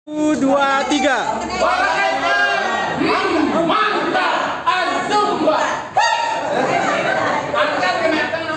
Dua, tiga. Mantap, Azumba. Angkat kena tangan.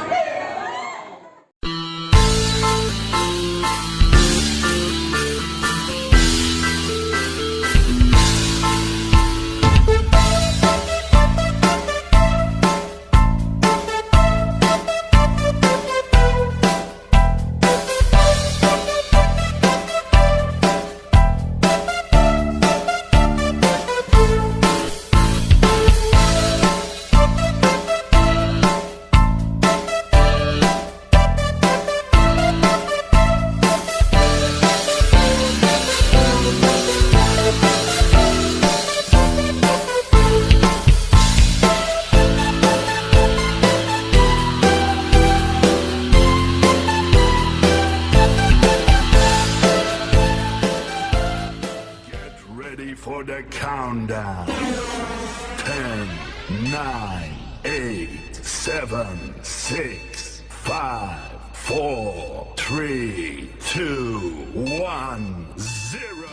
For the countdown. 10, 9, 8, 7, 6, 5, 4, 3, 2, 1, 0.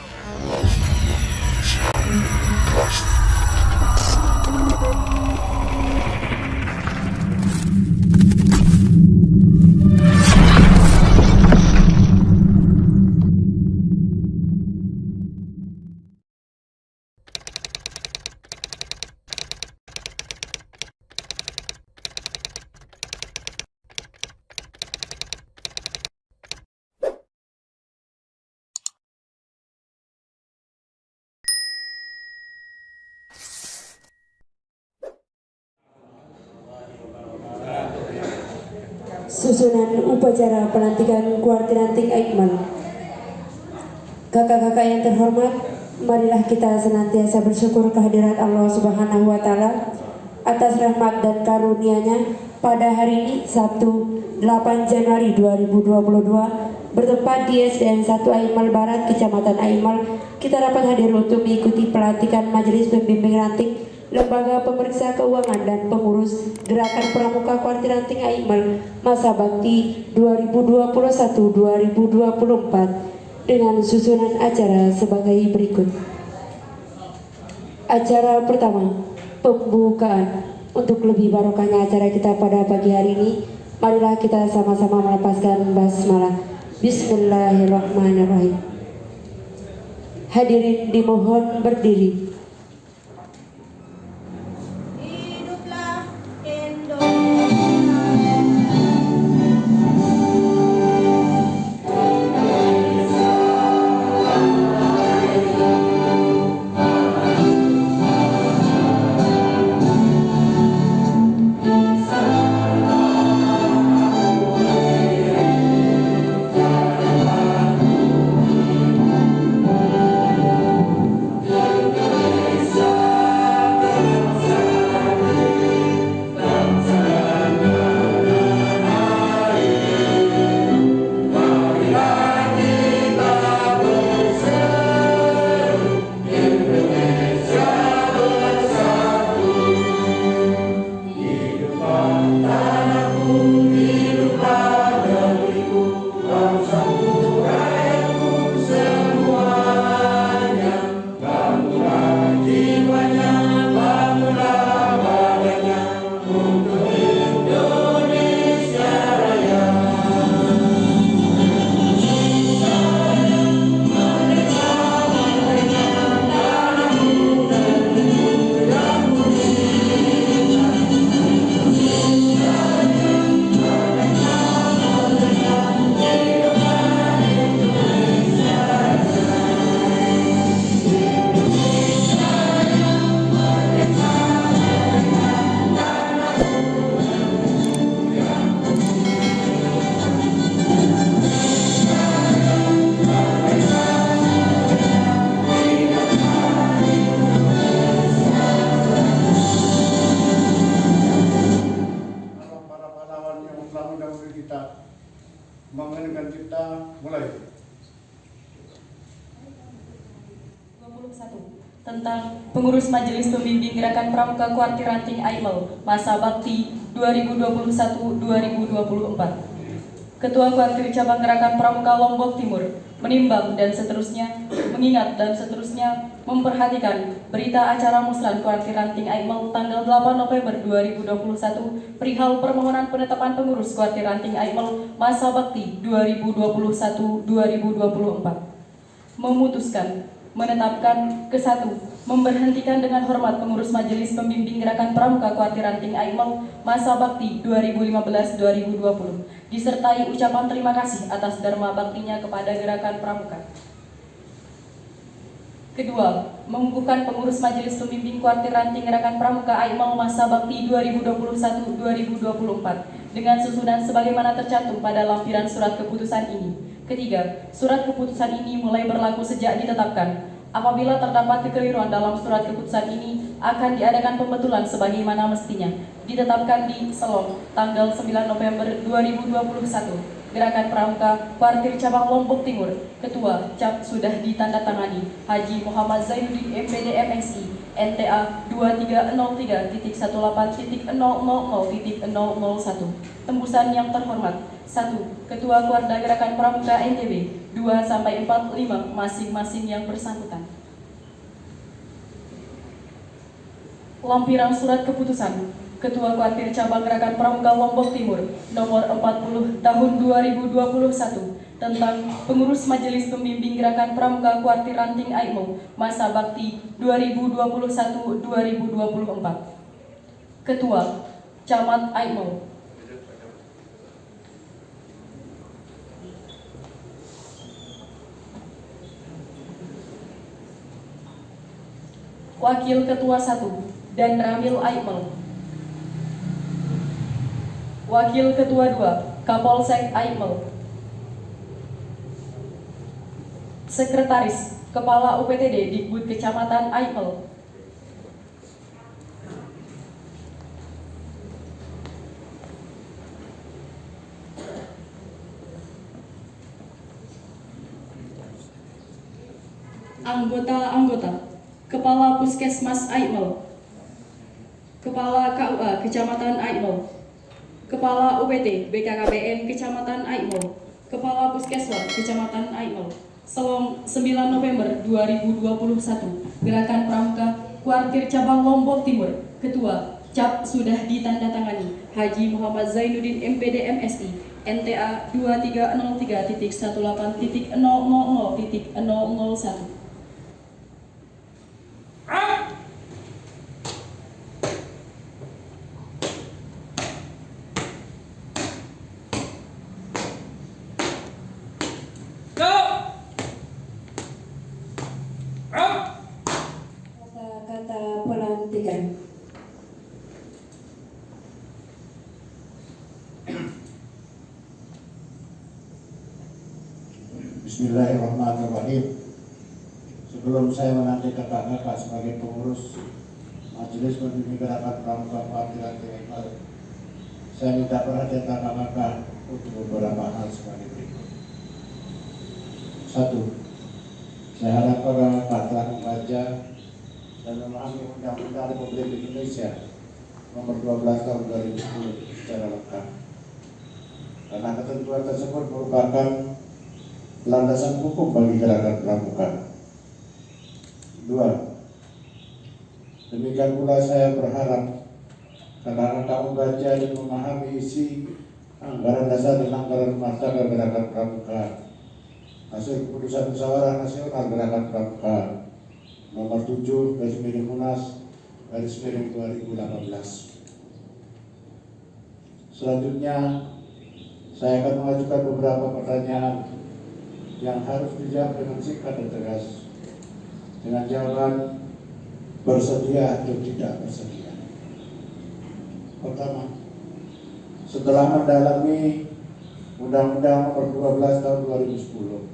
Susunan upacara pelantikan Kuartiranting Aikmal. Kakak-kakak yang terhormat, marilah kita senantiasa bersyukur kehadirat Allah Subhanahu wa Ta'ala atas rahmat dan karunia-Nya pada hari ini Sabtu 8 Januari 2022 bertempat di SDN 1 Aimal Barat, Kecamatan Aimal. Kita dapat hadir untuk mengikuti pelantikan Majelis Pembimbing Ranting Lembaga Pemeriksa Keuangan dan Pengurus Gerakan Pramuka Kuartiranting Aimal Masa Bakti 2021-2024 dengan susunan acara sebagai berikut. Acara pertama, pembukaan. Untuk lebih barokahnya acara kita pada pagi hari ini, marilah kita sama-sama melepaskan basmalah. Bismillahirrahmanirrahim. Hadirin dimohon berdiri. Hiduplah Indonesia. Mengenai kita mulai. 21 tentang pengurus Majelis Pembimbing Gerakan Pramuka Kuartiranting Aimal Masa Bakti 2021-2024. Ketua Kuartir Cabang Gerakan Pramuka Lombok Timur menimbang dan seterusnya mengingat dan seterusnya memperhatikan berita acara musran Kuartir Ranting Aimel tanggal 8 November 2021 perihal permohonan penetapan pengurus Kuartir Ranting Aimel masa bakti 2021-2024. Memutuskan menetapkan ke-1, memberhentikan dengan hormat pengurus Majelis Pembimbing Gerakan Pramuka Kuartir Ranting Aimel masa bakti 2015-2020 disertai ucapan terima kasih atas dharma baktinya kepada Gerakan Pramuka. Kedua, mengukuhkan pengurus Majelis Pembimbing Kuartir Ranting Gerakan Pramuka Aimel masa bakti 2021-2024 dengan susunan sebagaimana tercantum pada lampiran surat keputusan ini. Ketiga, surat keputusan ini mulai berlaku sejak ditetapkan. Apabila terdapat kekeliruan dalam surat keputusan ini, akan diadakan pembetulan sebagaimana mestinya. Ditetapkan di Selong, tanggal 9 November 2021. Gerakan Pramuka Kuartir Cabang Lombok Timur, Ketua Cap sudah ditandatangani Haji Muhammad Zainuddin MPD MSI NTA 2318.001. Tembusan yang terhormat: 1. Ketua Kuarda Gerakan Pramuka NTB 2-45 masing-masing yang bersangkutan. Lampiran surat keputusan Ketua Kuartir Cabang Gerakan Pramuka Lombok Timur nomor 40 tahun 2021 tentang pengurus Majelis Pembimbing Gerakan Pramuka Kuartir Ranting Aimel masa bakti 2021-2024. Ketua Camat Aimel. Wakil Ketua 1 dan Ramil Aimel. Wakil Ketua 2 Kapolsek Aimel. Sekretaris Kepala UPTD Dikbud Kecamatan Aimel. Anggota-anggota Kepala Puskesmas Aimel, Kepala KUA Kecamatan Aimel, Kepala UPT BKKBN Kecamatan Aimel, Kepala Puskeswan Kecamatan Aimel. Selong 9 November 2021. Gerakan Pramuka Kuartir Cabang Lombok Timur, Ketua Cap sudah ditandatangani Haji Muhammad Zainuddin MPD MSI NTA 2303.18.000.001. Kata-kata pelantikan. Bismillahirrahmanirrahim. Sebelum saya melantik kakak-kakak sebagai pengurus Majelis Pembimbing Gerakan Pramuka Kuartir Ranting Aimel, saya minta perhatian kakak-kakak untuk beberapa hal sebagai berikut. 1. Saya harap kakak-kakak telah membaca dan memahami Undang-Undang Republik Indonesia Nomor 12 Tahun 2010 secara lengkap, karena ketentuan tersebut merupakan landasan hukum bagi gerakan pramuka. 2. Demikian pula saya berharap kakak-kakak membaca dan memahami isi anggaran dasar dan anggaran rumah tangga gerakan pramuka hasil keputusan musyawarah nasional gerakan pramuka nomor 7/Munas/2018. Selanjutnya saya akan mengajukan beberapa pertanyaan yang harus dijawab dengan singkat dan tegas, dengan jawaban bersedia atau tidak bersedia. Pertama, setelah mendalami Undang-Undang Nomor 12 Tahun 2010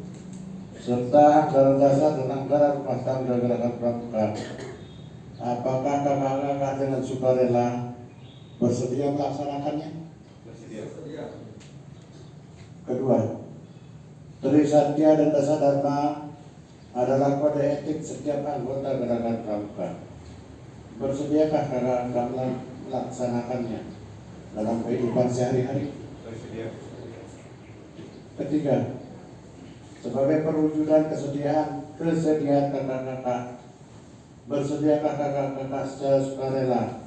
serta anggaran dasar dan anggaran rumah tangga gerakan pramuka, apakah kakak-kakak dengan sukarela bersedia melaksanakannya? Bersedia. Kedua, Tri Satya dan Dasa Dharma adalah kode etik setiap anggota gerakan pramuka. Bersediakah kakak-kakak melaksanakannya dalam kehidupan sehari-hari? Bersedia. Ketiga, sebagai perwujudan kesediaan kesediaan kakak-kakak. Bersediakah kakak-kakak secara sukarela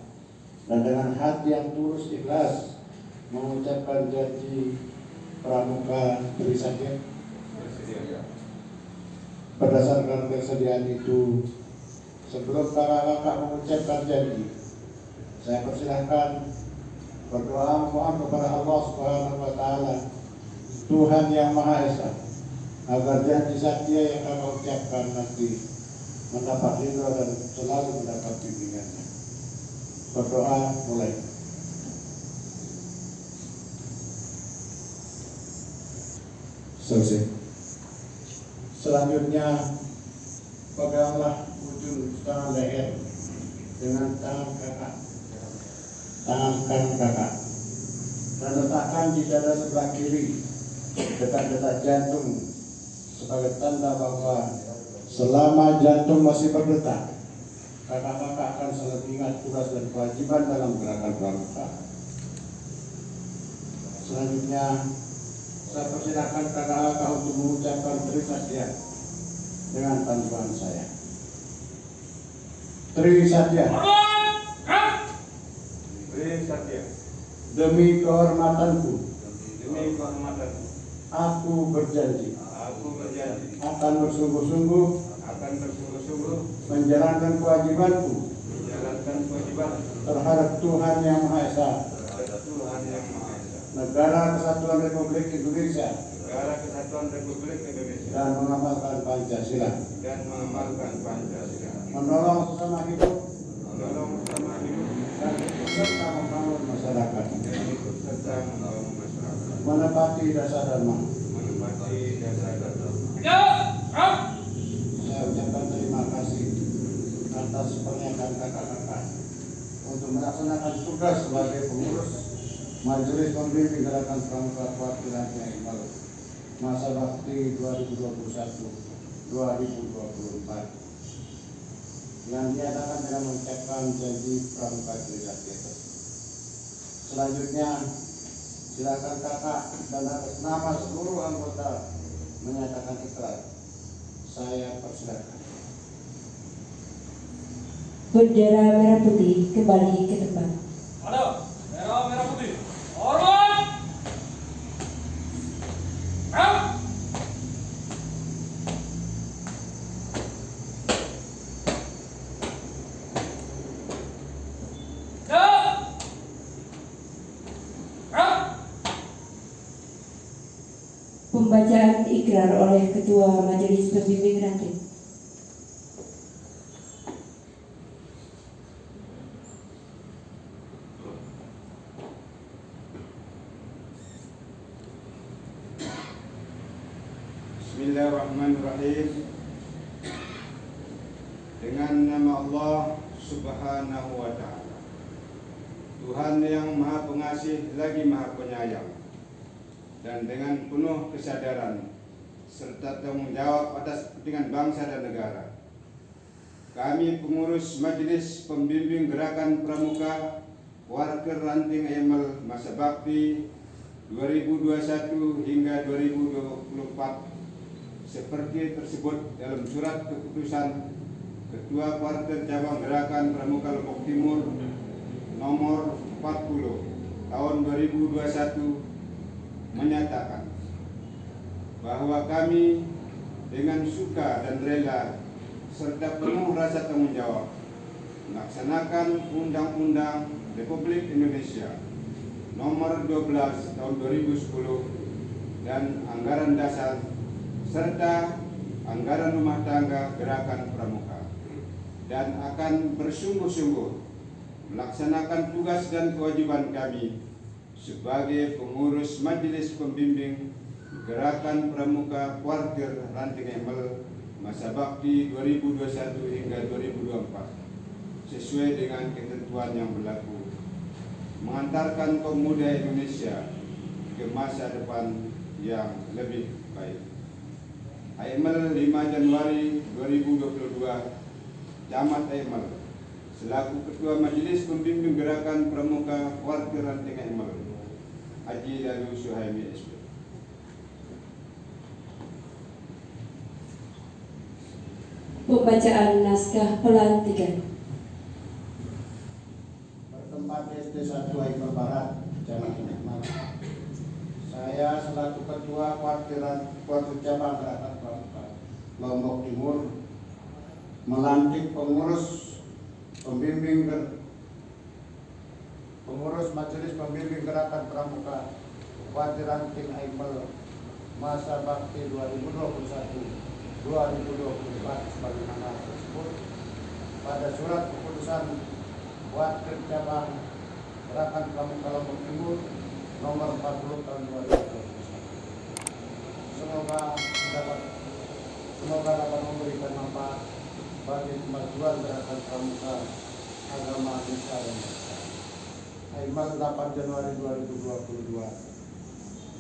dan dengan hati yang tulus ikhlas mengucapkan janji pramuka Trisakti? Berdasarkan kesediaan itu, sebelum kakak-kakak mengucapkan janji, saya persilahkan berdoa mohon kepada Allah Subhanahu wa Ta'ala, Tuhan yang Maha Esa, agar janji setia yang kakak ucapkan nanti mendapat ridho dan selalu mendapat bimbingannya. Berdoa mulai. Selesai. Selanjutnya, peganglah ujung tangan leher dengan tangan kakak, tangan kanan kakak, dan letakkan di dada sebelah kiri dekat-dekat jantung sebagai tanda bahwa selama jantung masih berdetak, kakak-kakak akan selalu ingat tugas dan kewajiban dalam gerakan pramuka. Selanjutnya, saya persilakan kakak-kakak untuk mengucapkan Trisakti dengan panduan saya. Trisakti. Trisakti. Demi kehormatanku, aku berjanji akan bersungguh-sungguh menjalankan kewajibanku terhadap Tuhan Yang Maha Esa, Negara Kesatuan Republik Indonesia, dan mengamalkan Pancasila, menolong sesama hidup, dan ikut serta membangun masyarakat, menepati dasar dharma. Saya ucapkan terima kasih atas pernyataan kakak-kakak untuk melaksanakan tugas sebagai pengurus Majelis Pembimbing Gerakan Pramuka Kuartir Ranting Imal masa bakti 2021-2024 yang diadakan dengan mengucapkan janji pramuka Trisakti. Selanjutnya, silakan kakak dan atas nama seluruh anggota menyatakan ikrar. Saya persilakan. Bendera merah putih kembali ke tempat. Ada merah merah putih. Hormat. Pembacaan ikrar oleh Ketua Majelis Pembimbing Ranting. Bismillahirrahmanirrahim. Dengan nama Allah Subhanahu wa Ta'ala, Tuhan yang Maha Pengasih lagi Maha Penyayang, dan dengan penuh kesadaran serta tanggung jawab atas kepentingan bangsa dan negara, kami pengurus Majelis Pembimbing Gerakan Pramuka Kuartir Ranting Imal masa bakti 2021 hingga 2024 seperti tersebut dalam surat keputusan Ketua Kuartir Cabang Gerakan Pramuka Lombok Timur nomor 40 tahun 2021 menyatakan bahwa kami dengan suka dan rela serta penuh rasa tanggung jawab melaksanakan Undang-Undang Republik Indonesia nomor 12 tahun 2010 dan anggaran dasar serta anggaran rumah tangga Gerakan Pramuka, dan akan bersungguh-sungguh melaksanakan tugas dan kewajiban kami sebagai pengurus Majelis Pembimbing Gerakan Pramuka Kuartir Ranting Imal masa bakti 2021 hingga 2024 sesuai dengan ketentuan yang berlaku, mengantarkan kaum muda Indonesia ke masa depan yang lebih baik. Aimal 5 Januari 2022, Camat Aimal selaku Ketua Majelis Pembimbing Gerakan Pramuka Kuartir Ranting Imal, Haji Lalu Suhaimi SP. Pembacaan naskah pelantikan. Bertempat di SD 1 Aimal Barat, Kecamatan Iqmal. Saya selaku Ketua Kuartir Cabang Gerakan Pramuka Lombok Timur melantik Majelis Pembimbing Gerakan Pramuka Kuartir Ranting Aimal masa bakti 2021-2024 sebagaimana tersebut pada surat keputusan Kuartir Cabang Gerakan Pramuka Lombok Timur nomor 40 tahun 2021. Semoga dapat memberikan manfaat bagi kemajuan gerakan pramuka agama Nusa dan bangsa. Aimal 8 Januari 2022.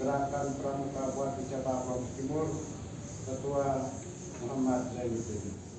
Gerakan Pramuka Kuartir Cabang Lombok Timur, Ketua Muhammad Zainuddin.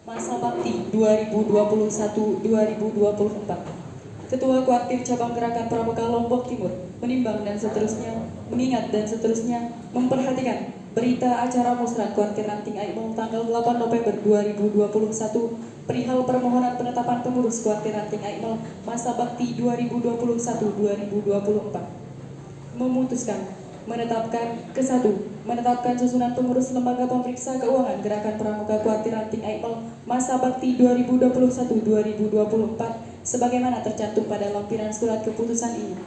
Masa bakti 2021-2024. Ketua Kuartir Cabang Gerakan Pramuka Lombok Timur menimbang dan seterusnya, mengingat dan seterusnya, memperhatikan berita acara musrah Kuartir Ranting Aimal tanggal 8 November 2021 perihal permohonan penetapan pengurus Kuartir Ranting Aimal masa bakti 2021-2024. Memutuskan menetapkan susunan pengurus lembaga pemeriksa keuangan Gerakan Pramuka Kuartir Ranting Aimal masa bakti 2021-2024 sebagaimana tercantum pada lampiran surat keputusan ini.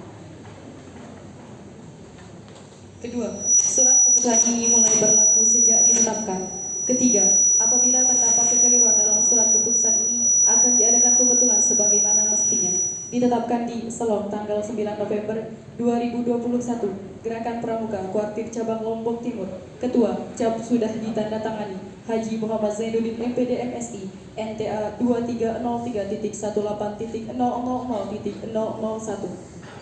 Kedua, surat keputusan ini mulai berlaku sejak ditetapkan. Ketiga, apabila terdapat kekeliruan dalam surat keputusan ini akan diadakan pembetulan sebagaimana mestinya. Ditetapkan di Selong tanggal 9 November 2021. Gerakan Pramuka Kuartir Cabang Lombok Timur. Ketua CAP sudah ditandatangani Haji Muhammad Zainuddin MPD MSI NTA 2303.18.000.001.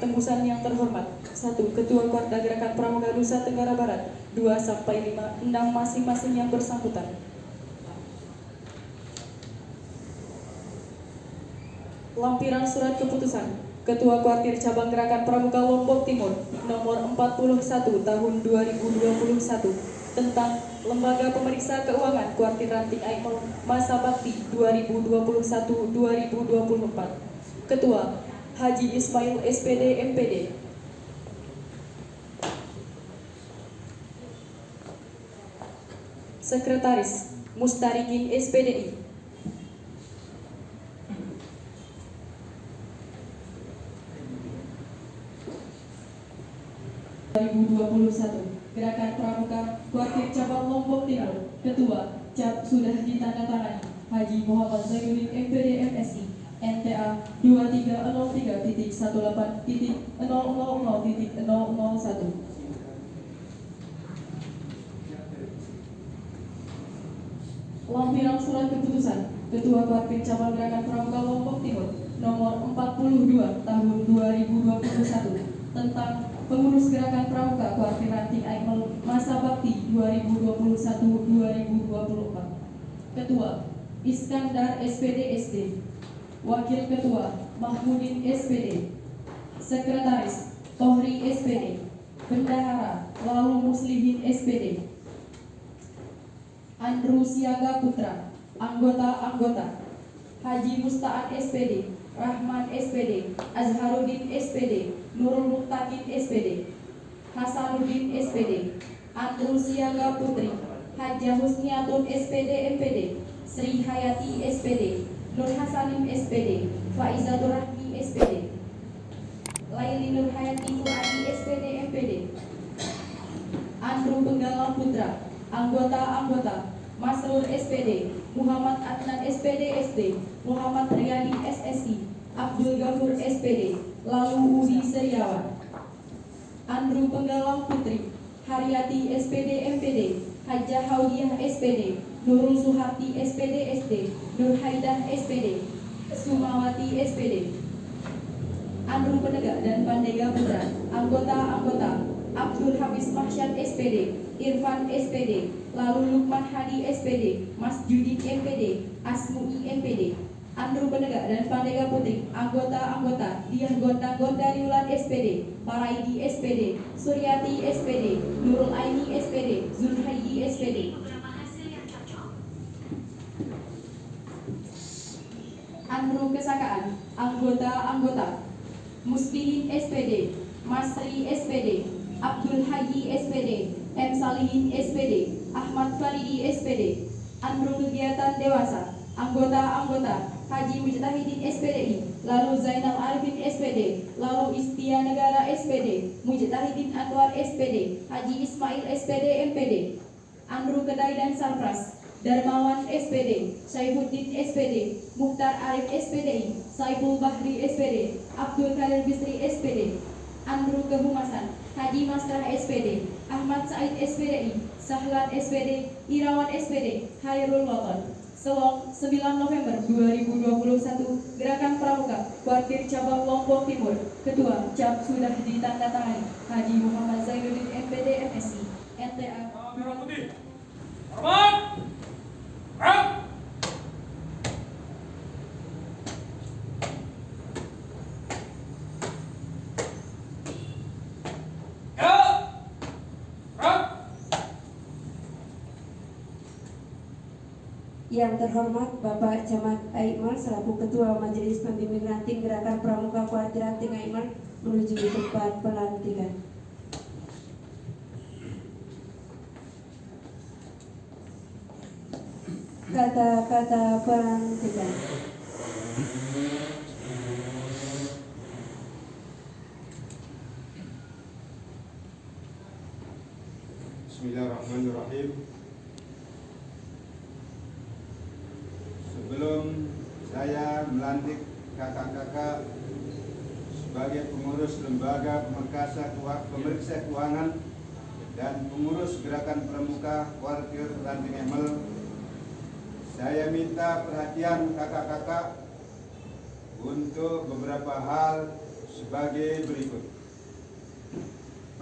Tembusan yang terhormat. 1. Ketua Kuarda Gerakan Pramuka Nusa Tenggara Barat 2-5, 6 masing-masing yang bersangkutan. Lampiran surat keputusan Ketua Kuartir Cabang Gerakan Pramuka Lombok Timur nomor 41 tahun 2021 tentang Lembaga Pemeriksa Keuangan Kuartir Ranting Aimal masa bakti 2021-2024. Ketua Haji Ismail SPD MPD. Sekretaris Mustarikin SPDI. Gerakan Pramuka Kuartir Cabang Lombok Timur. Ketua CAP sudah ditandatangani Haji Muhammad Zainuddin MPD MSI NTA 2303.18.000.001. Lampiran surat keputusan Ketua Kuartir Cabang Gerakan Pramuka Lombok Timur nomor 42 tahun 2021 tentang Pengurus Gerakan Pramuka Kuartir Ranting Aimal masa bakti 2021-2024. Ketua Iskandar SPD SD. Wakil Ketua Mahmudin SPD. Sekretaris Tohri SPD. Bendahara Lalu Muslimin SPD. Andrew Siaga Putra. Anggota-anggota Haji Musta'an SPD, Rahman SPD, Azharuddin SPD, Nurul Muqtakin SPD, Hasanuddin SPD, Andrew Siaga Putri, Hajjah Husniatun SPD MPD, Sri Hayati SPD, Nur Hasanim SPD, Faizatur Rahmi SPD, Laili Nur Hayati Fuadi SPD MPD, Andrew Penggalang Putra, anggota-anggota Masrur SPD, Muhammad Adnan SPD SD, Muhammad Riyadi SSI, Abdul Ghafur SPD, lalu Udi Seriawan. Andrew Penggalang Putri, Haryati SPD MPD, Hajjah Haudiah SPD, Nurul Suharti SPD SD, Nur Haidah SPD, Sumawati SPD. Andrew Penegak dan Pandega Putra, anggota-anggota Abdul Hafiz Mahsyad SPD, Irfan SPD, lalu Lukman Hadi SPD, Mas Judit MPD, Asmui MPD. Andrew Penegak dan Pandega Putri, anggota-anggota Diah Gondang Gondariulan SPD, Paraidi SPD, Suryati SPD, Nurul Aini SPD, Zulhayyi SPD. Andrew Kesakaan, anggota-anggota Muslimin SPD, Masri SPD, Abdul Haji SPD, M. Salihin SPD, Ahmad Faridi SPD. Andrew Kegiatan Dewasa, anggota-anggota Haji Mujtahidin SPDI, lalu Zainal Arifin SPD, lalu Istia Negara SPD, Mujtahidin Anwar SPD, Haji Ismail SPD MPD. Andrew Kedai dan Sarpras, Darmawan SPD, Saifuddin SPD, Muhtar Arif SPDI, Saiful Bahri SPD, Abdul Kadir Bisri SPD. Andrew Kehumasan, Haji Masrah SPD, Ahmad Said SPDI, Sahlan SPD, Irawan SPD, Hairul Waton. Selong 9 November 2021, Gerakan Pramuka, Kuartir Cabang Lombok Timur. Ketua CAP sudah ditandatangani Haji Muhammad Zainuddin MPD MSI, NTA. Merah putih. Hormat. Gerak. Yang terhormat Bapak Camat Aikmal selaku Ketua Majelis Pembimbing Ranting Gerakan Pramuka Kuartir Ranting Aikmal menuju tempat pelantikan. Kata-kata pelantikan. Bismillahirrahmanirrahim. Sebelum saya melantik kakak-kakak sebagai pengurus lembaga pemeriksa keuangan dan pengurus Gerakan Pramuka Kuartir Ranting Aikmal, saya minta perhatian kakak-kakak untuk beberapa hal sebagai berikut.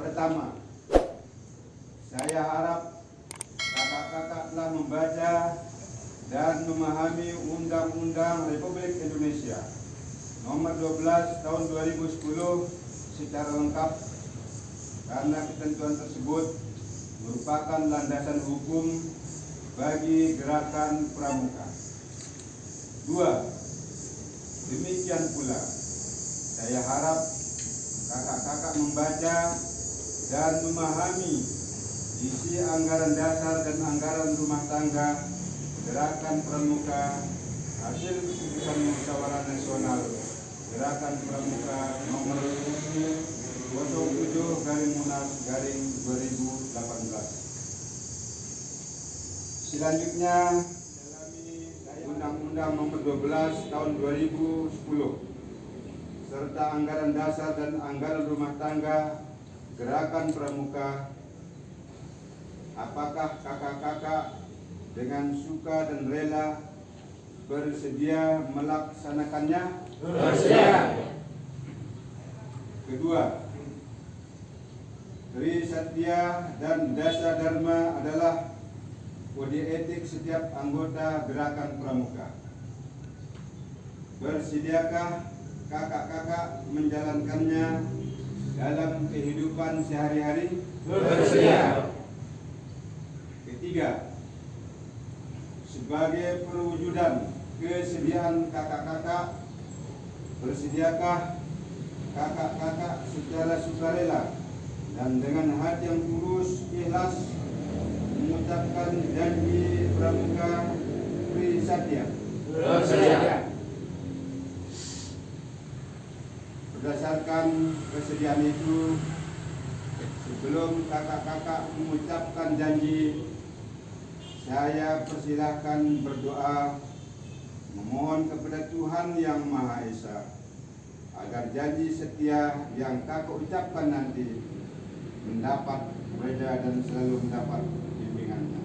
Pertama, saya harap kakak-kakak telah membaca dan memahami Undang-Undang Republik Indonesia Nomor 12 Tahun 2010 secara lengkap, karena ketentuan tersebut merupakan landasan hukum bagi gerakan pramuka. 2. Demikian pula, saya harap kakak-kakak membaca dan memahami isi anggaran dasar dan anggaran rumah tangga Gerakan Pramuka hasil keputusan Musyawarah Nasional Gerakan Pramuka nomor 07/2018. Selanjutnya, Undang-Undang nomor 12 tahun 2010 serta anggaran dasar dan anggaran rumah tangga Gerakan Pramuka. Apakah kakak-kakak dengan suka dan rela bersedia melaksanakannya? Bersedia. Kedua, Tri Satya dan Dasa Dharma adalah kode etik setiap anggota Gerakan Pramuka. Bersediakah kakak-kakak menjalankannya dalam kehidupan sehari-hari? Bersedia. Ketiga, sebagai perwujudan kesediaan kakak-kakak, bersediakah kakak-kakak secara sukarela dan dengan hati yang tulus ikhlas mengucapkan janji Pramuka Tri Satya? Bersedia. Berdasarkan kesediaan itu, Sebelum kakak-kakak mengucapkan janji, saya persilahkan berdoa memohon kepada Tuhan Yang Maha Esa agar janji setia yang kakak ucapkan nanti mendapat reda dan selalu mendapat bimbingannya.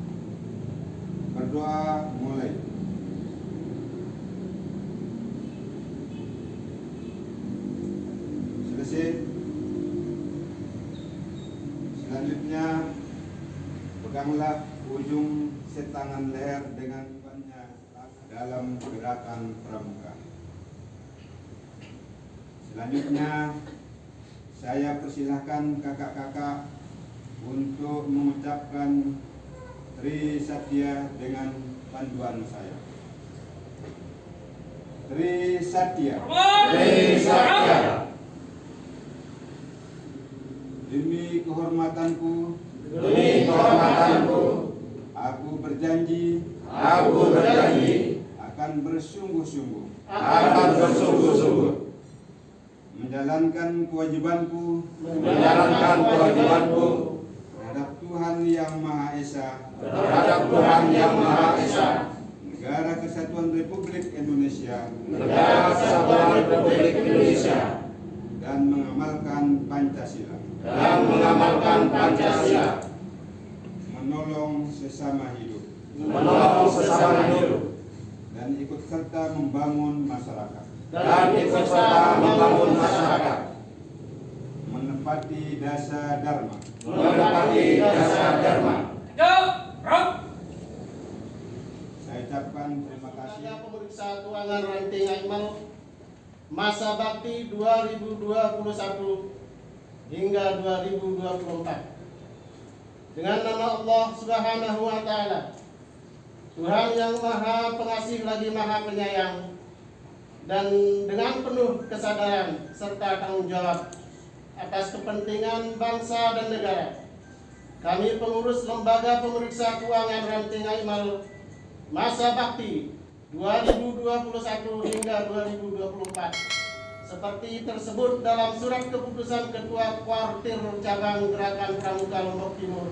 Berdoa mulai. Selesai. Selanjutnya, peganglah ujung setangan leher dengan banyak dalam gerakan pramuka. Selanjutnya, saya persilahkan kakak-kakak untuk mengucapkan Tri Satya dengan panduan saya. Tri Satya. Tri Satya. Demi kehormatanku, aku berjanji akan bersungguh-sungguh menjalankan kewajibanku terhadap Tuhan Yang Maha Esa, Negara Kesatuan Republik Indonesia, dan mengamalkan Pancasila, menolong sesama hidup, dan ikut serta membangun masyarakat, menepati dasar dharma, Saya ucapkan terima kasih. Pemeriksa Keuangan Ranting Aimal masa bakti 2021 hingga 2024. Dengan nama Allah Subhanahu wa Ta'ala, Tuhan yang Maha Pengasih lagi Maha Penyayang, dan dengan penuh kesadaran serta tanggung jawab atas kepentingan bangsa dan negara, kami pengurus Lembaga Pemeriksa Keuangan Ranting Aimal masa bakti 2021 hingga 2024 seperti tersebut dalam surat keputusan Ketua Kuartir Cabang Gerakan Pramuka Lombok Timur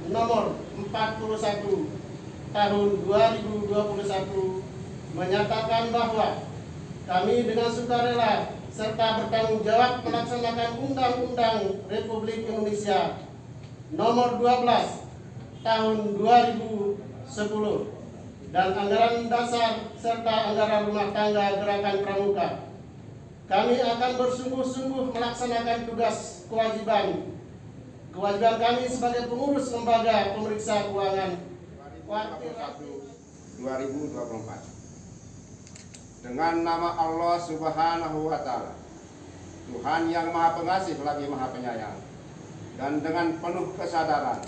nomor 41 tahun 2021 menyatakan bahwa kami dengan sukarela serta bertanggung jawab melaksanakan Undang-Undang Republik Indonesia nomor 12 tahun 2010 dan anggaran dasar serta anggaran rumah tangga Gerakan Pramuka. Kami akan bersungguh-sungguh melaksanakan tugas kewajiban kami sebagai pengurus Lembaga Pemeriksa Keuangan Kuartir 2024. Dengan nama Allah Subhanahu wa Ta'ala, Tuhan Yang Maha Pengasih lagi Maha Penyayang, dan dengan penuh kesadaran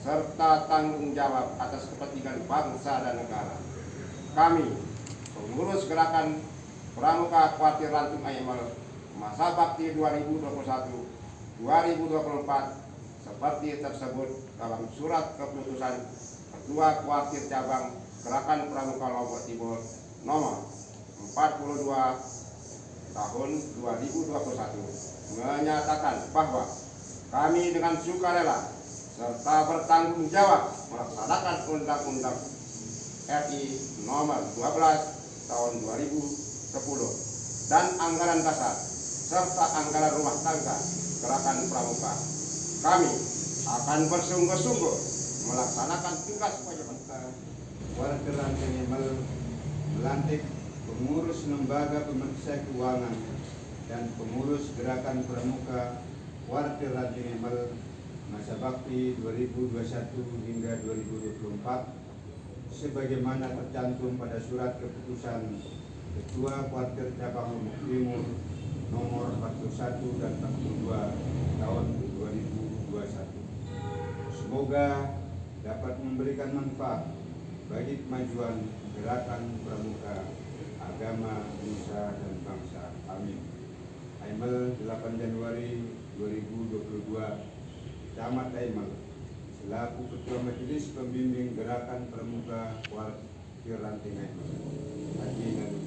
serta tanggung jawab atas kepentingan bangsa dan negara, kami pengurus Gerakan Pramuka Kuartir Ranting Aimal masa bakti 2021-2024 seperti tersebut dalam surat keputusan Ketua Kuartir Cabang Gerakan Pramuka Lombok Timur nomor 42 tahun 2021 menyatakan bahwa kami dengan sukarela serta bertanggung jawab melaksanakan Undang-Undang RI nomor 12 tahun 2010 dan anggaran dasar serta anggaran rumah tangga Gerakan Pramuka. Kami akan bersungguh-sungguh melaksanakan tugas kewajiban. Kuartir Ranting Aimal melantik pengurus Lembaga Pemeriksa Keuangan dan pengurus Gerakan Pramuka Kuartir Ranting Aimal masa bakti 2021 hingga 2024 sebagaimana tercantum pada surat keputusan Ketua Kuartir Cabang Lombok Timur nomor 41 dan 42 tahun 2021. Semoga dapat memberikan manfaat bagi kemajuan Gerakan Pramuka, agama, nusa, dan bangsa. Amin. Aimal 8 Januari 2022, Camat Aimal selaku Ketua Majelis Pembimbing Gerakan Pramuka Kuartir Ranting Aimal. Haji Nabi.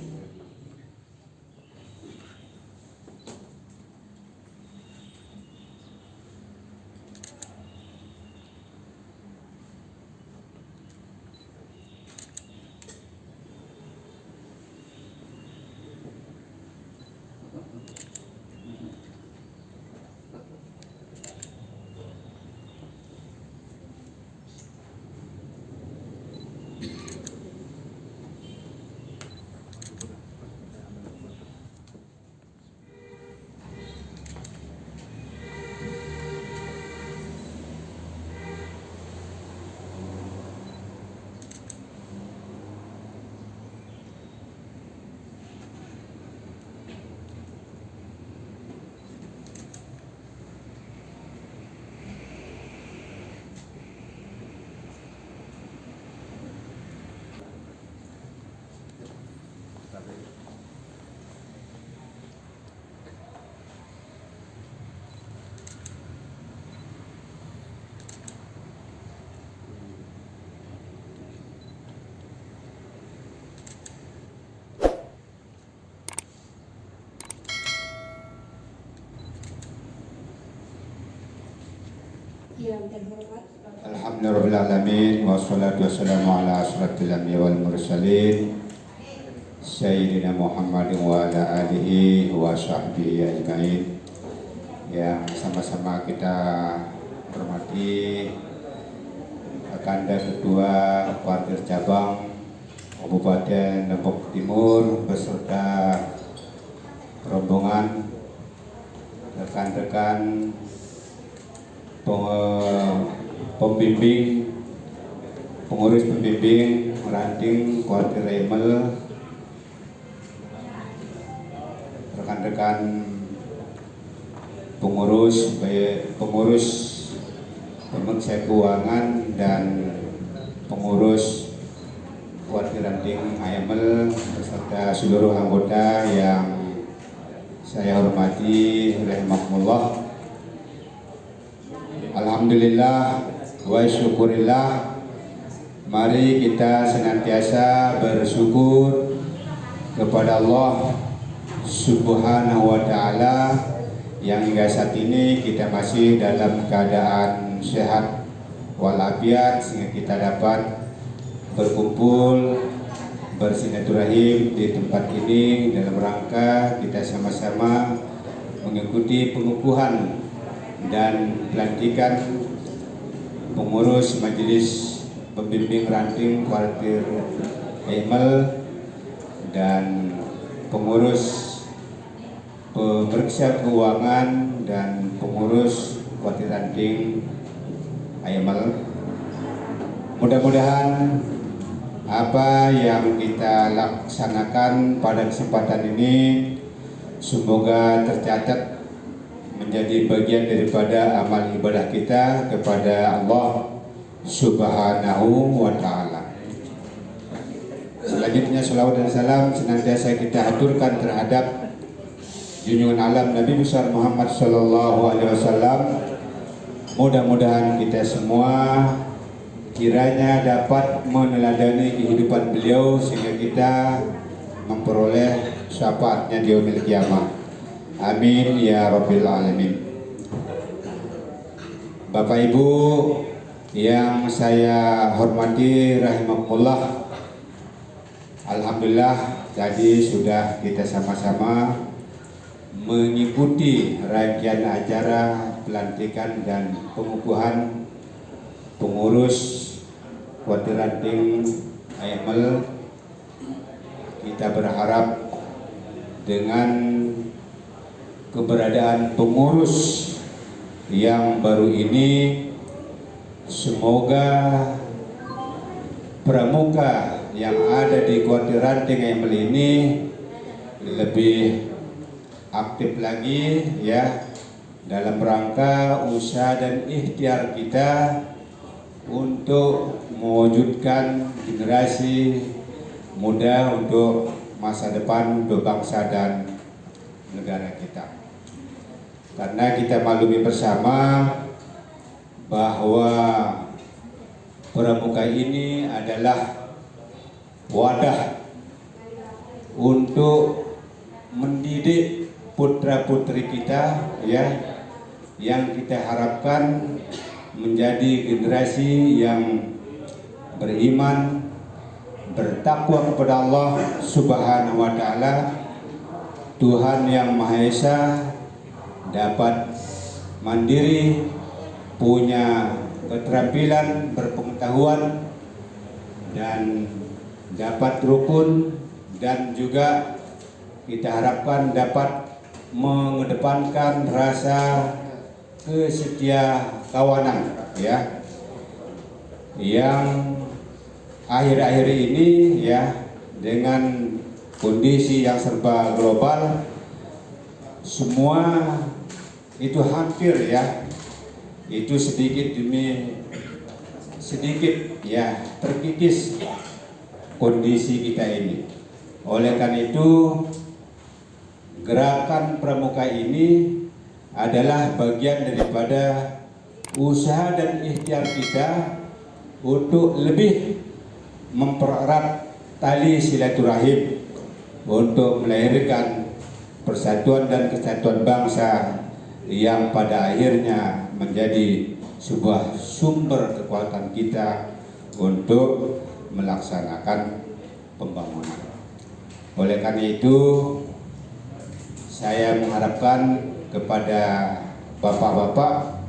Yang terhormat Alhamdulillahirrahmanirrahim. Wassalatu wassalamu ala asrafil anbiya wal mursalin Sayyidina Muhammadin wa ala alihi wa sahbihi ajmain. Yang sama-sama kita hormati Kanda Ketua Parkir Cabang Kabupaten Lombok Timur beserta rombongan, rekan-rekan pembimbing, pengurus pembimbing ranting Kuartir Emel, rekan-rekan pengurus pemeriksa keuangan dan pengurus Kuartir Ranting Emel beserta seluruh anggota yang saya hormati, rahimakumullah. Alhamdulillah wa syukurillah. Mari kita senantiasa bersyukur kepada Allah Subhanahu wa ta'ala yang hingga saat ini kita masih dalam keadaan sehat walafiat sehingga kita dapat berkumpul bersilaturahim di tempat ini dalam rangka kita sama-sama mengikuti pengukuhan dan pelantikan pengurus Majelis Pembimbing Ranting Kuartir Emel dan pengurus pemeriksa keuangan dan pengurus Kuartir Ranting Emel. Mudah-mudahan apa yang kita laksanakan pada kesempatan ini semoga tercatat menjadi bagian daripada amal ibadah kita kepada Allah Subhanahu wa ta'ala. Selanjutnya salawat dan salam senantiasa kita aturkan terhadap junjungan alam Nabi besar Muhammad sallallahu alaihi wasallam. Mudah-mudahan kita semua kiranya dapat meneladani kehidupan beliau sehingga kita memperoleh syafaatnya di yaumil qiyamah. Amin ya rabbil alamin. Bapak Ibu yang saya hormati rahimakumullah, alhamdulillah tadi sudah kita sama-sama mengikuti rangkaian acara pelantikan dan pengukuhan pengurus Kuartir Ranting Emel. Kita berharap dengan keberadaan pengurus yang baru ini semoga pramuka yang ada di Kuartir Ranting Emel ini lebih aktif lagi ya dalam rangka usaha dan ikhtiar kita untuk mewujudkan generasi muda untuk masa depan untuk bangsa dan negara kita. Karena kita maklumi bersama bahwa pramuka ini adalah wadah untuk mendidik putra-putri kita ya, yang kita harapkan menjadi generasi yang beriman, bertakwa kepada Allah Subhanahu wa ta'ala, Tuhan yang Maha Esa, dapat mandiri, punya keterampilan, berpengetahuan, dan dapat rukun, dan juga kita harapkan dapat mengedepankan rasa kesetia kawanan ya, yang akhir-akhir ini ya dengan kondisi yang serba global semua itu hampir ya itu sedikit demi sedikit ya terkikis kondisi kita ini. Oleh karena itu gerakan pramuka ini adalah bagian daripada usaha dan ikhtiar kita untuk lebih mempererat tali silaturahim untuk melahirkan persatuan dan kesatuan bangsa yang pada akhirnya menjadi sebuah sumber kekuatan kita untuk melaksanakan pembangunan. Oleh karena itu, saya mengharapkan kepada bapak-bapak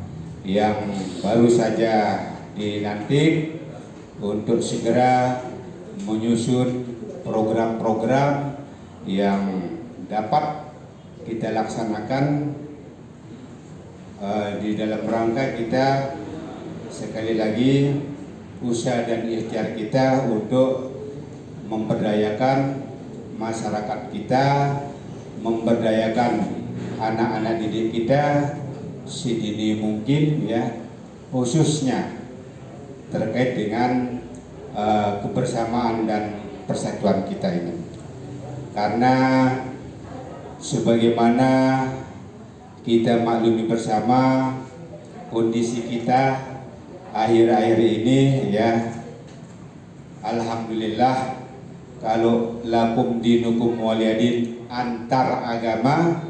yang baru saja dilantik untuk segera menyusun program-program yang dapat kita laksanakan di dalam rangka kita sekali lagi usaha dan ikhtiar kita untuk memberdayakan masyarakat kita, memberdayakan anak-anak didik kita sedini mungkin ya, khususnya terkait dengan kebersamaan dan persatuan kita ini. Karena sebagaimana kita maklumi bersama kondisi kita akhir-akhir ini ya, alhamdulillah kalau lakum dinukum waliyadin antar agama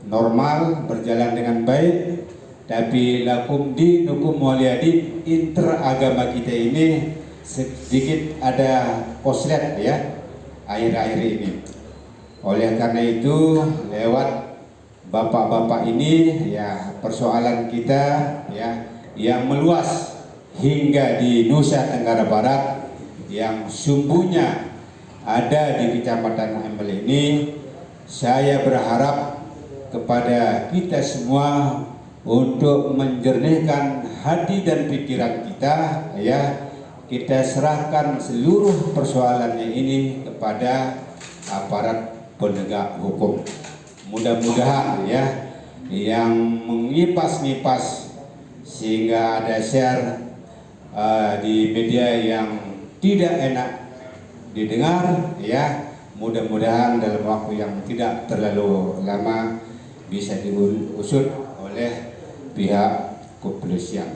normal berjalan dengan baik, tapi lakum dinukum waliyadin interagama kita ini sedikit ada koslet ya akhir-akhir ini. Oleh karena itu lewat bapak-bapak ini ya, persoalan kita ya yang meluas hingga di Nusa Tenggara Barat yang sumbunya ada di Kecamatan Embel ini, saya berharap kepada kita semua untuk menjernihkan hati dan pikiran kita ya, kita serahkan seluruh persoalannya ini kepada aparat penegak hukum. Mudah-mudahan ya yang mengipas-ngipas sehingga ada share di media yang tidak enak didengar ya, mudah-mudahan dalam waktu yang tidak terlalu lama bisa diusut oleh pihak kepolisian.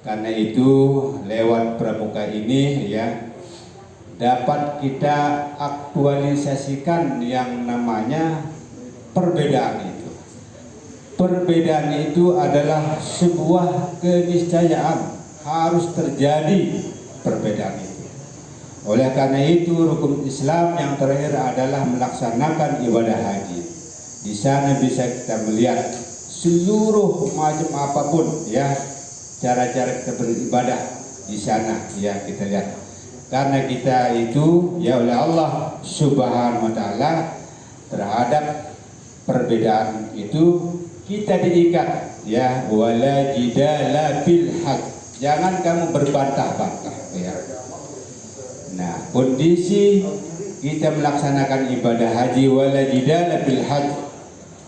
Karena itu lewat pramuka ini ya dapat kita aktualisasikan yang namanya perbedaan itu. Perbedaan itu adalah sebuah keniscayaan, harus terjadi perbedaan itu. Oleh karena itu rukun Islam yang terakhir adalah melaksanakan ibadah haji. Di sana bisa kita melihat seluruh macam apapun ya cara-cara kita beribadah di sana ya kita lihat. Karena kita itu ya oleh Allah Subhanahu wa taala terhadap perbedaan itu kita diikat ya, wala jidala fil haq. Jangan kamu berbantah-bantah ya. Nah, kondisi kita melaksanakan ibadah haji wala jidala fil haq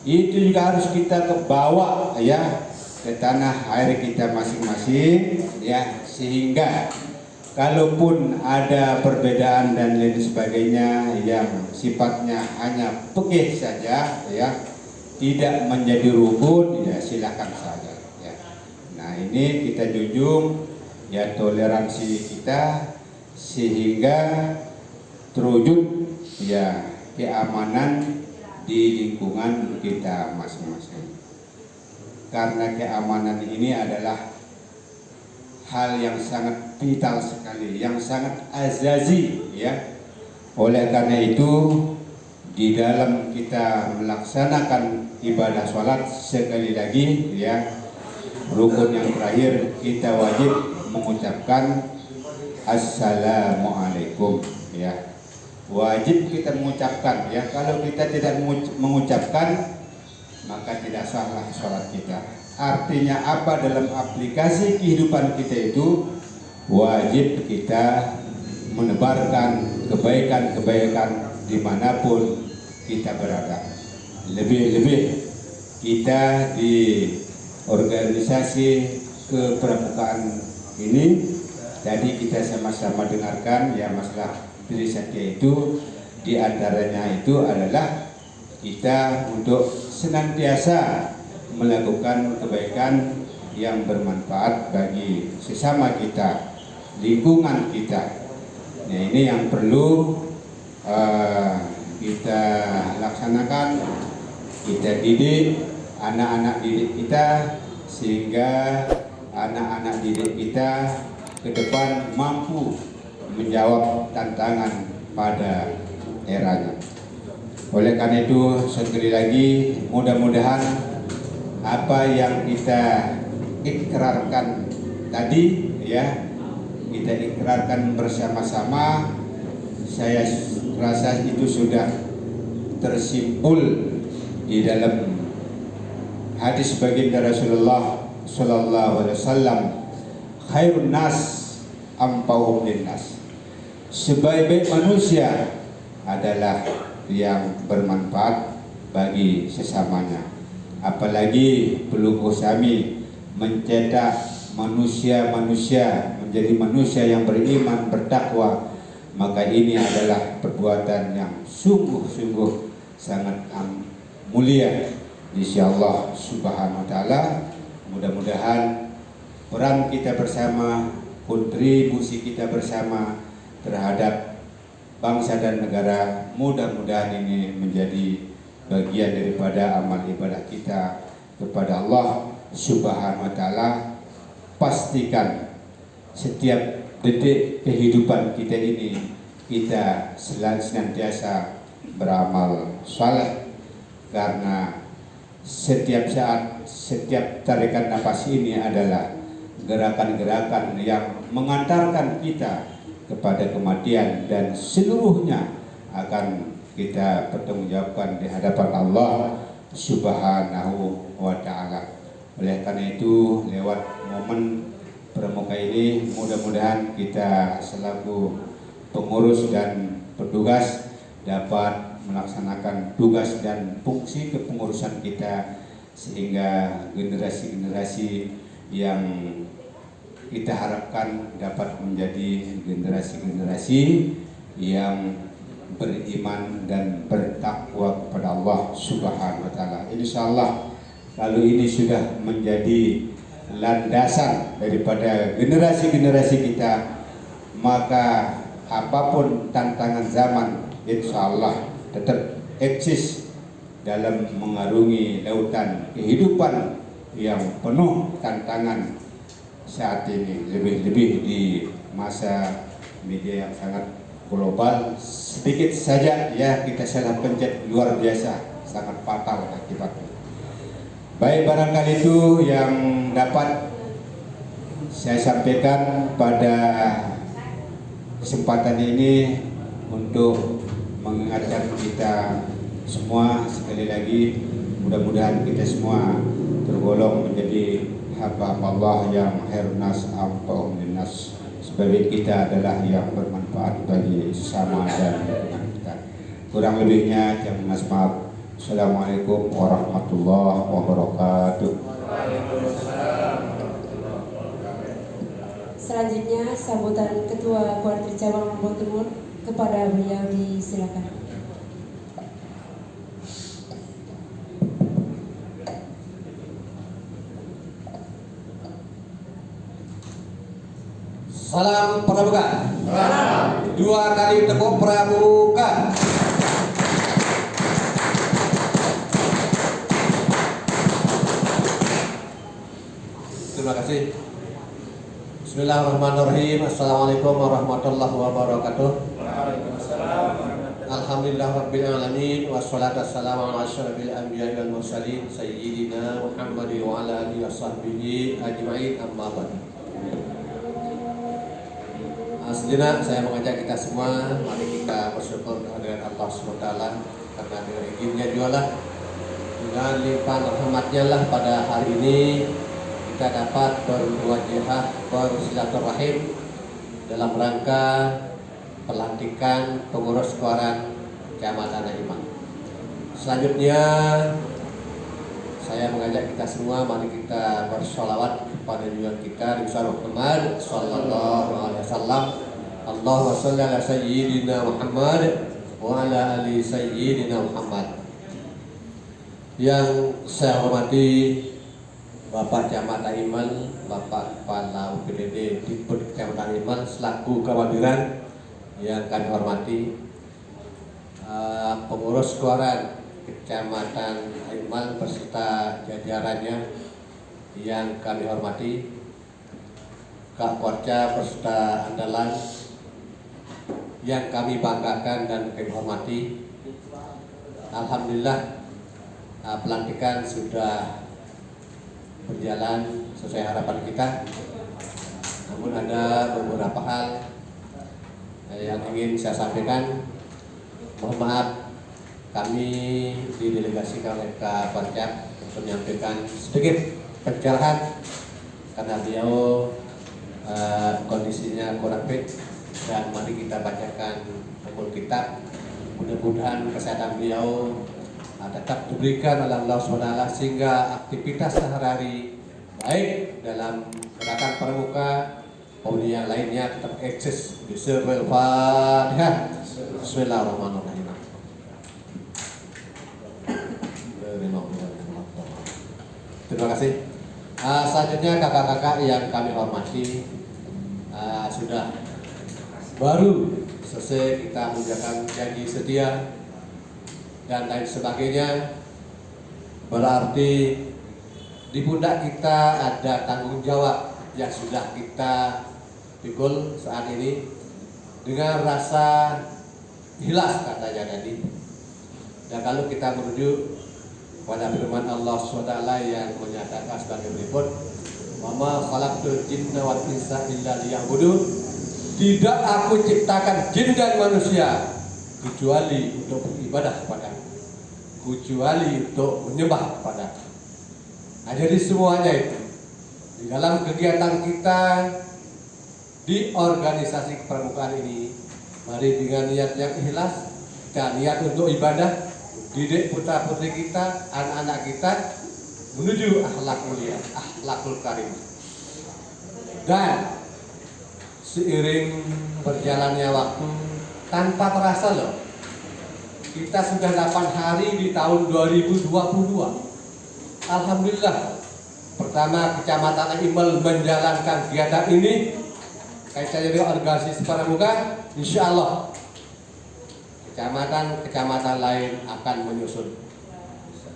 itu juga harus kita bawa ya ke tanah air kita masing-masing ya, sehingga kalaupun ada perbedaan dan lain sebagainya yang sifatnya hanya pekeh saja ya, tidak menjadi rukun ya, silakan saja ya. Nah, ini kita junjung ya toleransi kita sehingga terwujud ya keamanan di lingkungan kita masing-masing. Karena keamanan ini adalah hal yang sangat vital sekali, yang sangat azazi ya. Oleh karena itu di dalam kita melaksanakan ibadah sholat sekali lagi ya, rukun yang terakhir kita wajib mengucapkan assalamualaikum ya. Wajib kita mengucapkan ya. Kalau kita tidak mengucapkan maka tidak sahlah sholat kita. Artinya apa? Dalam aplikasi kehidupan kita itu wajib kita menebarkan kebaikan-kebaikan dimanapun kita berada. Lebih-lebih kita di organisasi kepramukaan ini tadi kita sama-sama dengarkan ya masalah Trisakti itu, diantaranya itu adalah kita untuk senantiasa melakukan kebaikan yang bermanfaat bagi sesama kita, lingkungan kita. Nah, ini yang perlu kita laksanakan, kita didik anak-anak didik kita sehingga anak-anak didik kita ke depan mampu menjawab tantangan pada eranya. Oleh karena itu sekali lagi mudah-mudahan apa yang kita ikrarkan tadi ya, kita ikrarkan bersama-sama, saya rasa itu sudah tersimpul di dalam hadis baginda Rasulullah sallallahu alaihi wasallam, khairun nas ampauhum linnas. Sebaik-baik manusia adalah yang bermanfaat bagi sesamanya. Apalagi pelukul kami mencetak manusia-manusia menjadi manusia yang beriman, bertakwa, maka ini adalah perbuatan yang sungguh-sungguh sangat mulia di sisi Allah Subhanahu wa taala. Mudah-mudahan peran kita bersama, kontribusi kita bersama terhadap bangsa dan negara, mudah-mudahan ini menjadi bagian daripada amal ibadah kita kepada Allah Subhanahu wa taala. Pastikan setiap detik kehidupan kita ini kita senantiasa beramal saleh, karena setiap saat, setiap tarikan nafas ini adalah gerakan-gerakan yang mengantarkan kita kepada kematian, dan seluruhnya akan kita pertanggungjawabkan di hadapan Allah Subhanahu wa taala. Oleh karena itu, lewat momen pramuka ini mudah-mudahan kita selaku pengurus dan petugas dapat melaksanakan tugas dan fungsi kepengurusan kita, sehingga generasi-generasi yang kita harapkan dapat menjadi generasi-generasi yang beriman dan bertakwa kepada Allah Subhanahu wa taala. Insyaallah kalau ini sudah menjadi landasan daripada generasi-generasi kita, maka apapun tantangan zaman insyaallah tetap eksis dalam mengarungi lautan kehidupan yang penuh tantangan saat ini, lebih-lebih di masa media yang sangat global. Sedikit saja ya kita salah pencet luar biasa, sangat fatal akibatnya. Baik, barangkali itu yang dapat saya sampaikan pada kesempatan ini untuk mengingatkan kita semua. Sekali lagi mudah-mudahan kita semua tergolong menjadi hamba Allah yang khairun nas ampauhum linnas. Sebagai kita adalah yang bermanfaat bagi sesama dan kita. Kurang lebihnya jangan mas maaf. Assalamualaikum warahmatullahi wabarakatuh. Selanjutnya sambutan Ketua Kuartir Cabang Lombok Timur, kepada beliau disilakan. Salam pramuka. Dua kali tepuk pramuka. Terima kasih. Bismillahirrahmanirrahim. Assalamualaikum warahmatullahi wabarakatuh. Alhamdulillahirabbil alamin, wassalatu wassalamu ala asyrafil anbiya'i wal mursalin sayyidina Muhammadin wa ala alihi washabbihi ajma'in, amma ba'd. Sejenak saya mengajak kita semua, mari kita bersyukur kehadirat Allah SWT, karena dengan izinnya jualah dengan limpahan rahmatnya lah pada hari ini kita dapat berwajihah bersilaturahim dalam rangka pelantikan pengurus Kuaran Kecamatan Aimal. Selanjutnya saya mengajak kita semua, mari kita bersolawat kepada junjungan kita Nabi Muhammad sallallahu alaihi wasallam. Allahumma shalli ala sayyidina Muhammad wa ala ali sayyidina Muhammad. Yang saya hormati Bapak Camat Aimal, Bapak Kepala UPDD Diput Kecamatan Aimal selaku kehadiran yang kami hormati, pengurus Kuaran Kecamatan Aimal beserta jajarannya yang kami hormati, Kak Korca peserta andalan yang kami banggakan dan kami hormati. Alhamdulillah pelantikan sudah berjalan sesuai harapan kita. Namun ada beberapa hal yang ingin saya sampaikan. Mohon maaf, kami didelegasikan oleh Kak Korca untuk menyampaikan sedikit pencerahan karena beliau kondisinya kurang fit, dan mari kita bacakan umul kitab. Mudah-mudahan kesehatan beliau tetap diberikan oleh Allah SWT sehingga aktivitas sehari-hari baik dalam gerakan pramuka maupun yang lainnya tetap eksis. Bismillahirrahmanirrahim. Bismillahirrahmanirrahim. Terima kasih. Selanjutnya kakak-kakak yang kami hormati, sudah baru selesai kita menjalankan janji setia dan lain sebagainya, berarti di pundak kita ada tanggung jawab yang sudah kita pikul saat ini dengan rasa ikhlas katanya tadi. Dan kalau kita merujuk pada firman Allah SWT yang menyatakan sebagai berikut, "Wama khalaqtul jinna wal insa illa liya'budun." Tidak aku ciptakan jin dan manusia kecuali untuk beribadah kepadaku, kecuali untuk menyembah kepadaku. Nah, jadi semuanya itu di dalam kegiatan kita di organisasi kepramukaan ini, mari dengan niat yang ikhlas dan niat untuk ibadah, didik putra putri kita, anak-anak kita menuju akhlak mulia, akhlakul karim. Dan seiring berjalannya waktu, tanpa terasa loh, kita sudah 8 hari di tahun 2022. Alhamdulillah, pertama Kecamatan Imel menjalankan kegiatan ini kaitannya dengan organisasi pramuka. Insya Allah kecamatan lain akan menyusul,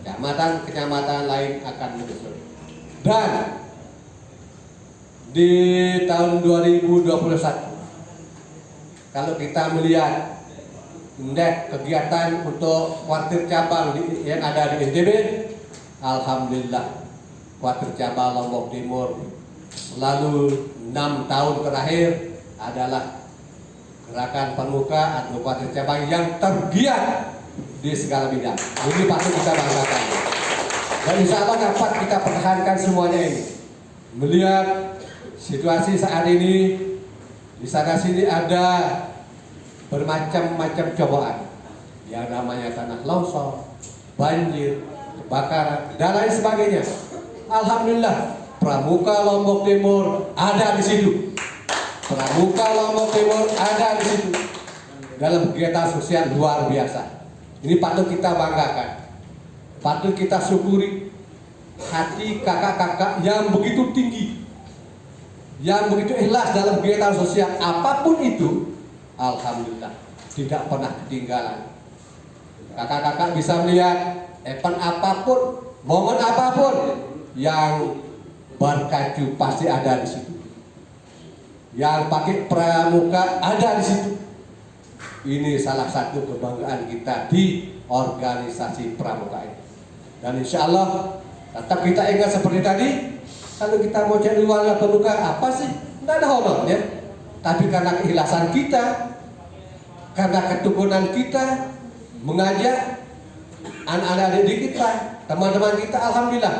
kecamatan lain akan menyusul. Dan di tahun 2021, kalau kita melihat indeks kegiatan untuk kuartir cabang yang ada di NTB, alhamdulillah kuartir cabang Lombok Timur selalu 6 tahun terakhir adalah gerakan pramuka atau kuartir cabang yang tergiat di segala bidang. Ini patut kita banggakan. Dan insya Allah dapat kita pertahankan semuanya ini. Melihat situasi saat ini, di sana sini ada bermacam-macam cobaan, yang namanya tanah longsor, banjir, kebakaran, dan lain sebagainya. Alhamdulillah, pramuka Lombok Timur ada di situ. Pramuka Lombok Timur ada di situ dalam kegiatan sosial luar biasa. Ini patut kita banggakan, patut kita syukuri hati kakak-kakak yang begitu tinggi, yang begitu ikhlas dalam kegiatan sosial apapun itu. Alhamdulillah, tidak pernah ketinggalan. Kakak-kakak bisa melihat event apapun, momen apapun yang berkacu pasti ada di situ. Yang pakai pramuka ada di situ. Ini salah satu kebanggaan kita di organisasi pramuka ini. Dan insya Allah tetap kita ingat seperti tadi, kalau kita mau cari warga pramuka apa sih? Tidak ada honornya. Tapi karena keikhlasan kita, karena ketukunan kita mengajak anak-anak didik kita, teman-teman kita, alhamdulillah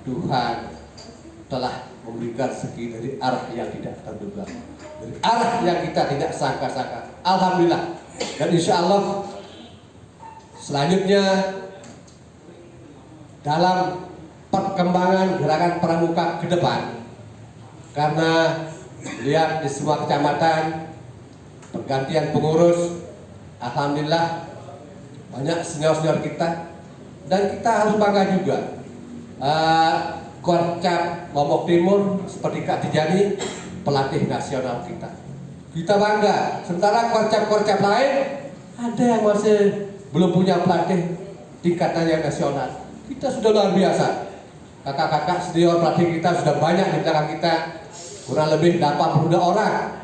Tuhan telah memberikan segi dari arah yang tidak terduga, dari arah yang kita tidak sangka-sangka. Alhamdulillah. Dan insya Allah selanjutnya dalam perkembangan gerakan pramuka ke depan, karena lihat di semua kecamatan pergantian pengurus, alhamdulillah banyak senior-senior kita, dan kita harus bangga juga. Korcap Lombok Timur seperti Kak Tijani, pelatih nasional kita. Kita bangga. Sementara korcap-korcap lain ada yang masih belum punya pelatih tingkatannya nasional. Kita sudah luar biasa. Kakak-kakak senior pelatih kita sudah banyak di belakang kita. kurang lebih 82 orang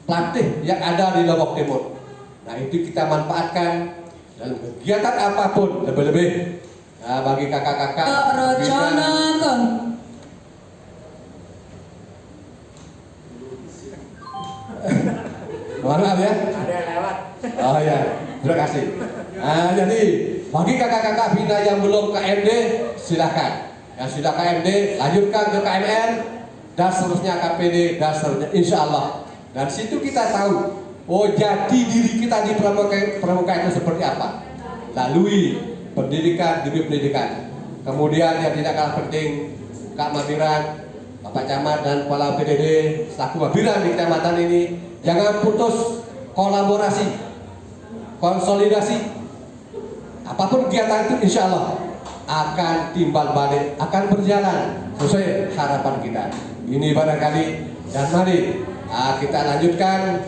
pelatih yang ada di Lombok Timur. Nah, itu kita manfaatkan dalam kegiatan apapun, lebih-lebih bagi kakak-kakak. Mohon maaf ya. Ada yang lewat. Oh ya, terima kasih. Nah, jadi bagi kakak-kakak bina yang belum KMD, silakan. Yang sudah KMD, lanjutkan ke KMN, dan seterusnya KPD, dan seterusnya, insya Allah. Dan situ kita tahu, oh jati diri kita di pramuka itu seperti apa. Lalui pendidikan demi pendidikan. Kemudian yang tidak kalah penting, Kak Mabiran, Bapak Camat dan Kepala PDD selaku Mabiran di kecamatan ini, jangan putus kolaborasi, konsolidasi. Apapun kegiatan itu insya Allah akan timbal balik, akan berjalan sesuai harapan kita. Ini barangkali, dan mari kita lanjutkan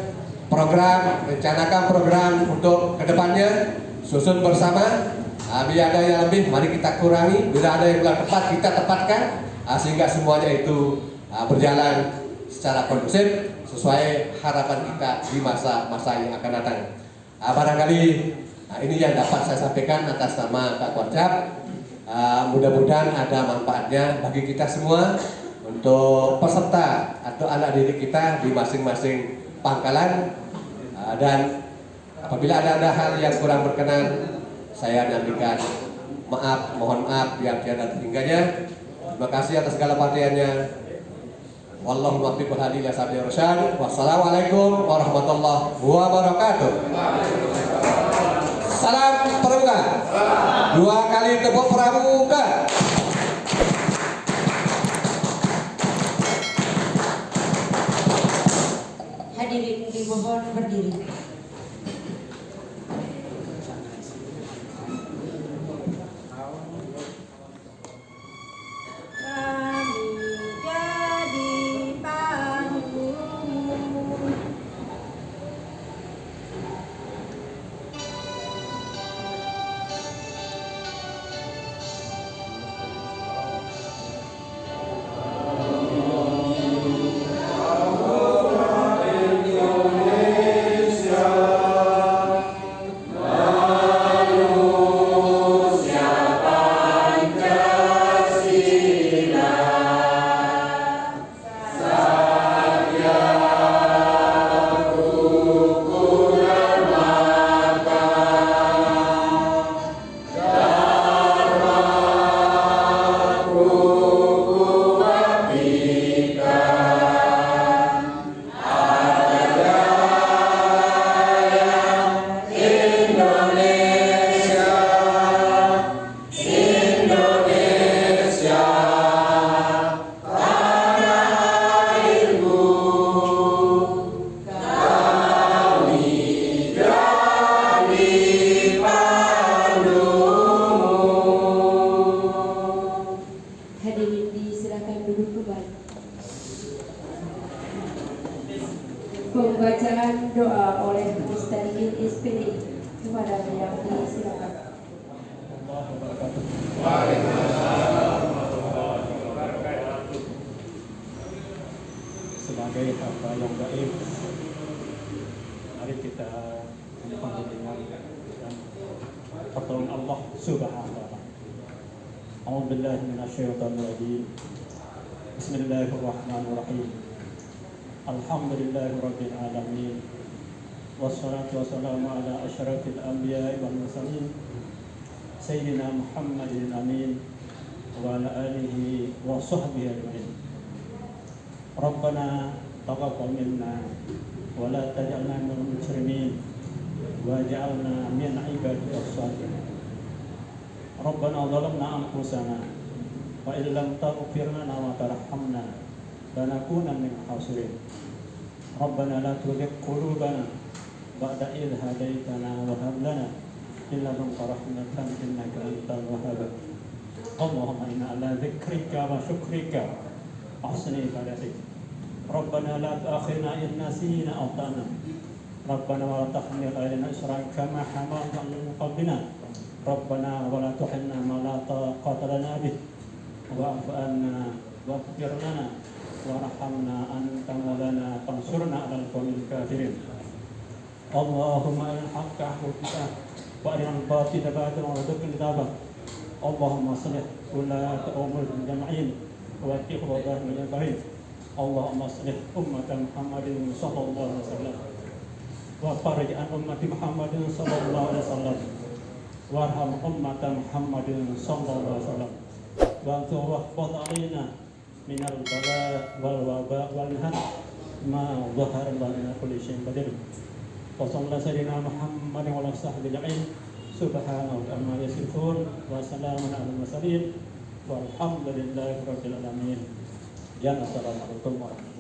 program, rencanakan program untuk kedepannya, susun bersama. Bila ada yang lebih, mari kita kurangi. Bila ada yang kurang tepat, kita tepatkan, sehingga semuanya itu berjalan secara kondusif sesuai harapan kita di masa-masa yang akan datang. Barangkali ini yang dapat saya sampaikan atas nama Kak Korcap. Mudah-mudahan ada manfaatnya bagi kita semua untuk peserta atau anak didik kita di masing-masing pangkalan. Dan apabila ada hal yang kurang berkenan, saya nantikan mohon maaf yang tiada terhingganya. Terima kasih atas segala perhatiannya. Wallahu muwaffiq wal hadi ila sabil rasyad. Wassalamualaikum warahmatullahi wabarakatuh. Salam pramuka. 2 kali tepuk pramuka. Hadirin dimohon berdiri. Pembacaan doa oleh Mustaqim SPDI kepada beliau, disilakan. Sebagai hamba yang gaib, mari kita mendengar dan pertolongan Allah Subhanahu wa taala. A'udzubillahi minasyaitonir rajim. Bismillahirrahmanirrahim. Alhamdulillahirabbil alamin. Wassalatu wassalamu ala asyrafil anbiya'i wal mursalin sayyidina Muhammadin amin wa ala alihi wa sahbihi ajmain. Rabbana taqabbal minna wa la taj'alna minal mujrimin waj'alna min ibadikas shalihin. Rabbana zalamna anfusana wa illam taghfir lana wa tarhamna lanakunanna minal khasirin. Rabbana la tuzigh qulubana ba'da idh hadaytana wa hab lana min ladunka rahmatan innaka antal wahhab. Allahumma inna ala dzikrika wa syukrika ahsani ibadatik. Rabbana la tu'akhirna in nasina aw akhtana. Rabbana wa la tahmil 'alaina isran kama hamaltahu 'ala qablina. Rabbana wa la tuhammilna ma la taqata lana bih. Wa'fu 'anna waghfir lana وارحمنا أنت مولانا فانصرنا على القوم الكافرين اللهم أرنا الحق حقا وأرنا الباطل باطلا وارزقنا اجتنابه اللهم اصلح ولاة أمور الجمعين واتق وضعهم من البعيد اللهم اصلح أمة محمد صلى الله عليه وسلم وفرج عن أمة محمد صلى الله عليه وسلم وارحم أمة محمد صلى الله عليه وسلم وانصر واحفظ علينا من البلاء والوباء والمحن ما ظهر الله من كل شيء قدير وصلى الله سيدنا محمد وعلى صحبه أجمعين سبحانه عما يصفون وسلام على المرسلين والحمد لله رب العالمين. Ya, assalamualaikum warahmatullahi wabarakatuh.